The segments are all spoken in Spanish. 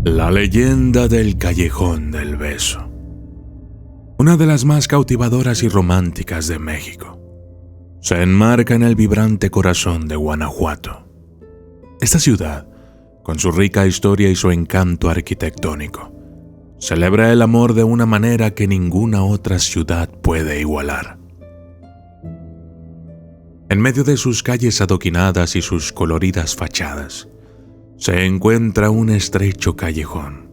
La leyenda del Callejón del Beso. Una de las más cautivadoras y románticas de México. Se enmarca en el vibrante corazón de Guanajuato. Esta ciudad, con su rica historia y su encanto arquitectónico, celebra el amor de una manera que ninguna otra ciudad puede igualar. En medio de sus calles adoquinadas y sus coloridas fachadas, se encuentra un estrecho callejón,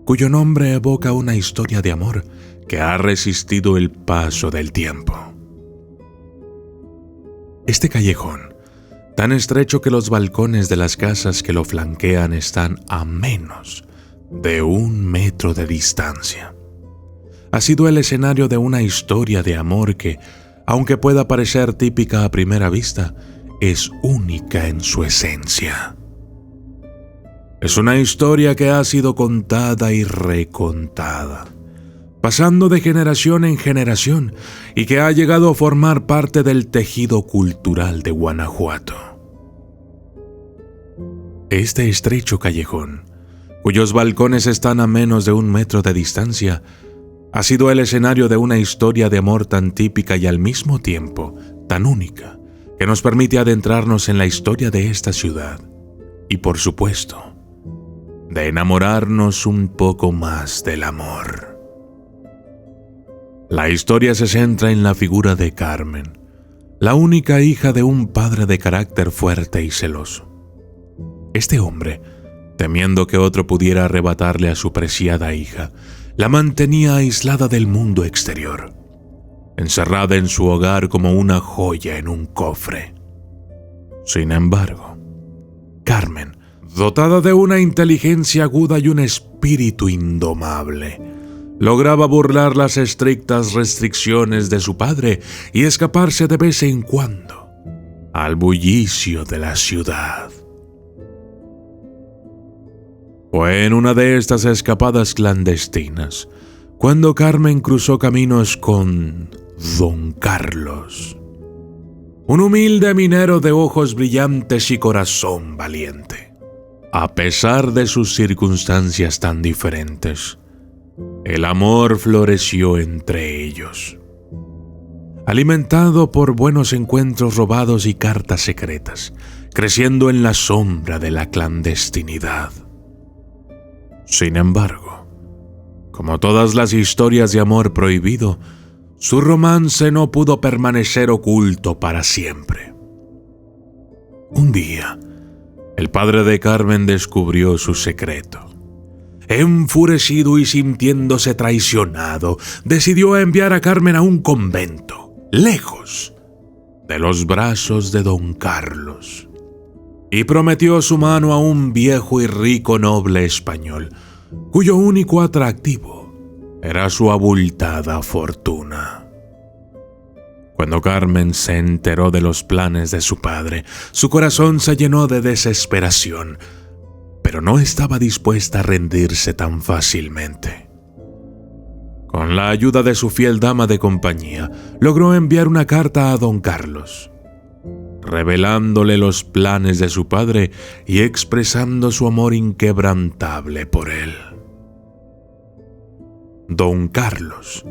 cuyo nombre evoca una historia de amor que ha resistido el paso del tiempo. Este callejón, tan estrecho que los balcones de las casas que lo flanquean están a menos de 1 metro de distancia, ha sido el escenario de una historia de amor que, aunque pueda parecer típica a primera vista, es única en su esencia. Es una historia que ha sido contada y recontada, pasando de generación en generación y que ha llegado a formar parte del tejido cultural de Guanajuato. Este estrecho callejón, cuyos balcones están a menos de 1 metro de distancia, ha sido el escenario de una historia de amor tan típica y al mismo tiempo tan única, que nos permite adentrarnos en la historia de esta ciudad y, por supuesto, de enamorarnos un poco más del amor. La historia se centra en la figura de Carmen, la única hija de un padre de carácter fuerte y celoso. Este hombre, temiendo que otro pudiera arrebatarle a su preciada hija, la mantenía aislada del mundo exterior, encerrada en su hogar como una joya en un cofre. Sin embargo, Carmen, dotada de una inteligencia aguda y un espíritu indomable, lograba burlar las estrictas restricciones de su padre y escaparse de vez en cuando al bullicio de la ciudad. Fue en una de estas escapadas clandestinas cuando Carmen cruzó caminos con Don Carlos, un humilde minero de ojos brillantes y corazón valiente. A pesar de sus circunstancias tan diferentes, el amor floreció entre ellos. Alimentado por buenos encuentros robados y cartas secretas, creciendo en la sombra de la clandestinidad. Sin embargo, como todas las historias de amor prohibido, su romance no pudo permanecer oculto para siempre. Un día, el padre de Carmen descubrió su secreto. Enfurecido y sintiéndose traicionado, decidió enviar a Carmen a un convento, lejos de los brazos de Don Carlos, y prometió su mano a un viejo y rico noble español, cuyo único atractivo era su abultada fortuna. Cuando Carmen se enteró de los planes de su padre, su corazón se llenó de desesperación, pero no estaba dispuesta a rendirse tan fácilmente. Con la ayuda de su fiel dama de compañía, logró enviar una carta a Don Carlos, revelándole los planes de su padre y expresando su amor inquebrantable por él. Don Carlos,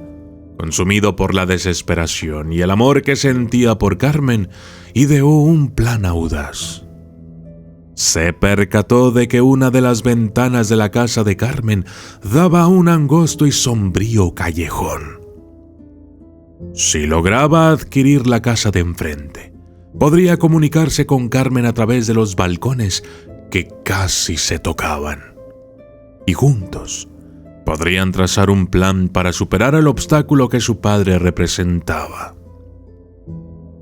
consumido por la desesperación y el amor que sentía por Carmen, ideó un plan audaz. Se percató de que una de las ventanas de la casa de Carmen daba a un angosto y sombrío callejón. Si lograba adquirir la casa de enfrente, podría comunicarse con Carmen a través de los balcones que casi se tocaban, y juntos podrían trazar un plan para superar el obstáculo que su padre representaba.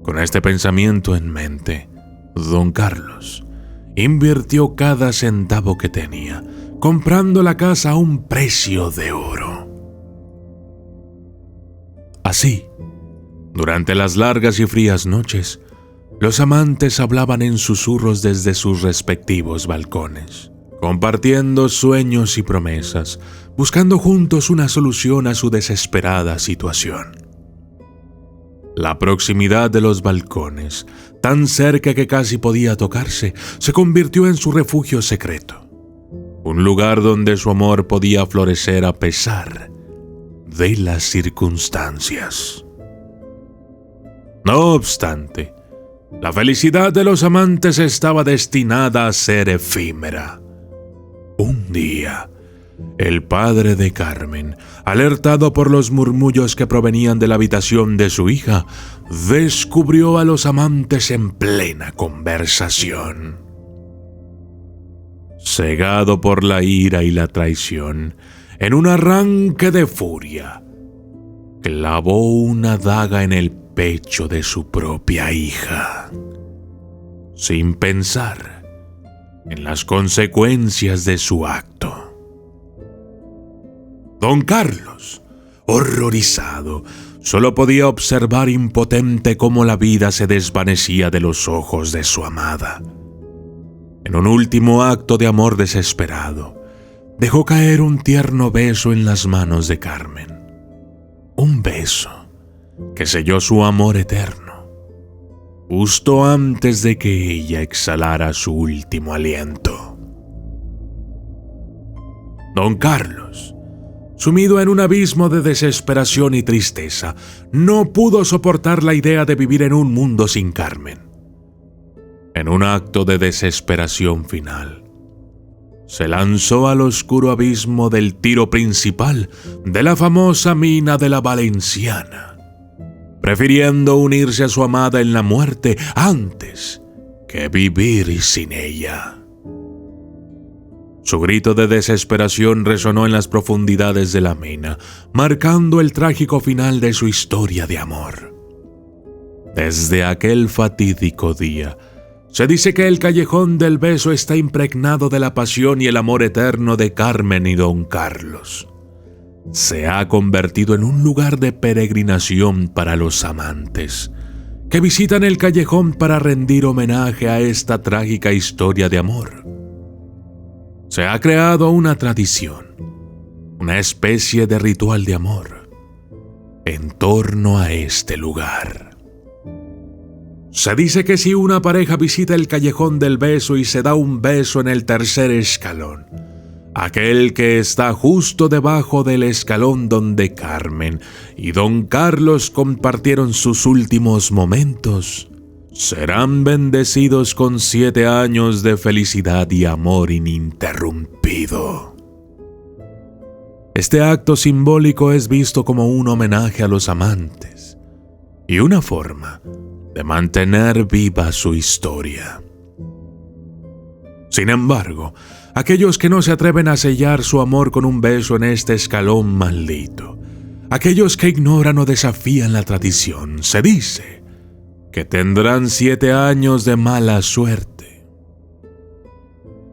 Con este pensamiento en mente, Don Carlos invirtió cada centavo que tenía, comprando la casa a un precio de oro. Así, durante las largas y frías noches, los amantes hablaban en susurros desde sus respectivos balcones, compartiendo sueños y promesas, buscando juntos una solución a su desesperada situación. La proximidad de los balcones, tan cerca que casi podía tocarse, se convirtió en su refugio secreto. un lugar donde su amor podía florecer a pesar de las circunstancias. No obstante, la felicidad de los amantes estaba destinada a ser efímera. Un día, el padre de Carmen, alertado por los murmullos que provenían de la habitación de su hija, descubrió a los amantes en plena conversación. Cegado por la ira y la traición, en un arranque de furia, clavó una daga en el pecho de su propia hija, sin pensar en las consecuencias de su acto. Don Carlos, horrorizado, solo podía observar impotente cómo la vida se desvanecía de los ojos de su amada. En un último acto de amor desesperado, dejó caer un tierno beso en las manos de Carmen. Un beso que selló su amor eterno, justo antes de que ella exhalara su último aliento. Don Carlos, sumido en un abismo de desesperación y tristeza, no pudo soportar la idea de vivir en un mundo sin Carmen. En un acto de desesperación final, se lanzó al oscuro abismo del tiro principal de la famosa mina de la Valenciana, prefiriendo unirse a su amada en la muerte antes que vivir sin ella. Su grito de desesperación resonó en las profundidades de la mina, marcando el trágico final de su historia de amor. Desde aquel fatídico día, se dice que el Callejón del Beso está impregnado de la pasión y el amor eterno de Carmen y Don Carlos. Se ha convertido en un lugar de peregrinación para los amantes, que visitan el callejón para rendir homenaje a esta trágica historia de amor. Se ha creado una tradición, una especie de ritual de amor, en torno a este lugar. Se dice que si una pareja visita el Callejón del Beso y se da un beso en el tercer escalón, aquel que está justo debajo del escalón donde Carmen y Don Carlos compartieron sus últimos momentos, serán bendecidos con 7 años de felicidad y amor ininterrumpido. Este acto simbólico es visto como un homenaje a los amantes y una forma de mantener viva su historia. Sin embargo, aquellos que no se atreven a sellar su amor con un beso en este escalón maldito, aquellos que ignoran o desafían la tradición, se dice que tendrán 7 años de mala suerte.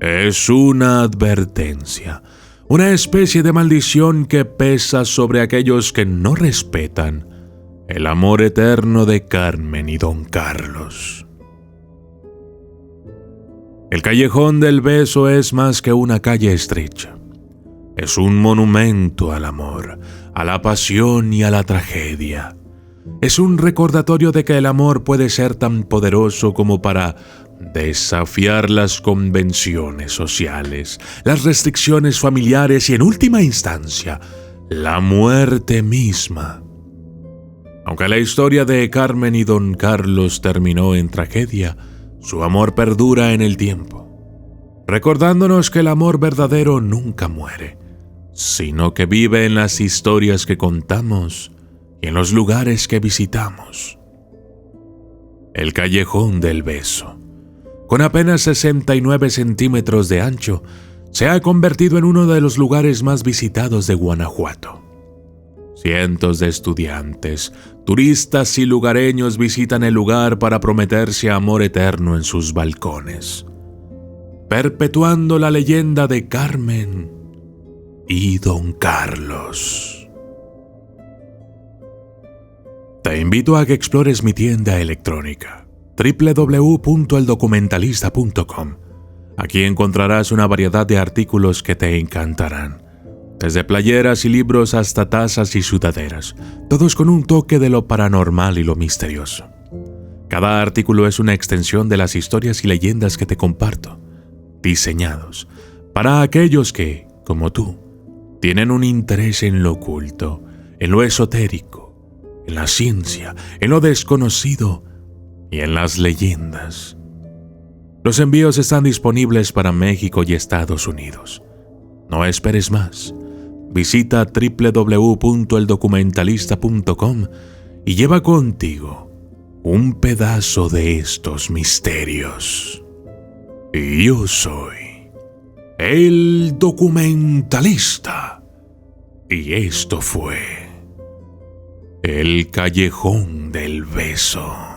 Es una advertencia, una especie de maldición que pesa sobre aquellos que no respetan el amor eterno de Carmen y Don Carlos. El Callejón del Beso es más que una calle estrecha. Es un monumento al amor, a la pasión y a la tragedia. Es un recordatorio de que el amor puede ser tan poderoso como para desafiar las convenciones sociales, las restricciones familiares y, en última instancia, la muerte misma. Aunque la historia de Carmen y Don Carlos terminó en tragedia, su amor perdura en el tiempo, recordándonos que el amor verdadero nunca muere, sino que vive en las historias que contamos y en los lugares que visitamos. El Callejón del Beso, con apenas 69 centímetros de ancho, se ha convertido en uno de los lugares más visitados de Guanajuato. Cientos de estudiantes, turistas y lugareños visitan el lugar para prometerse amor eterno en sus balcones, perpetuando la leyenda de Carmen y Don Carlos. Te invito a que explores mi tienda electrónica, www.eldocumentalista.com. Aquí encontrarás una variedad de artículos que te encantarán. Desde playeras y libros hasta tazas y sudaderas, todos con un toque de lo paranormal y lo misterioso. Cada artículo es una extensión de las historias y leyendas que te comparto, diseñados Para aquellos que, como tú, tienen un interés en lo oculto, en lo esotérico, en la ciencia, en lo desconocido y en las leyendas. Los envíos están disponibles para México y Estados Unidos. No esperes más. Visita www.eldocumentalista.com y lleva contigo un pedazo de estos misterios. Y yo soy el Documentalista. Y esto fue El Callejón del Beso.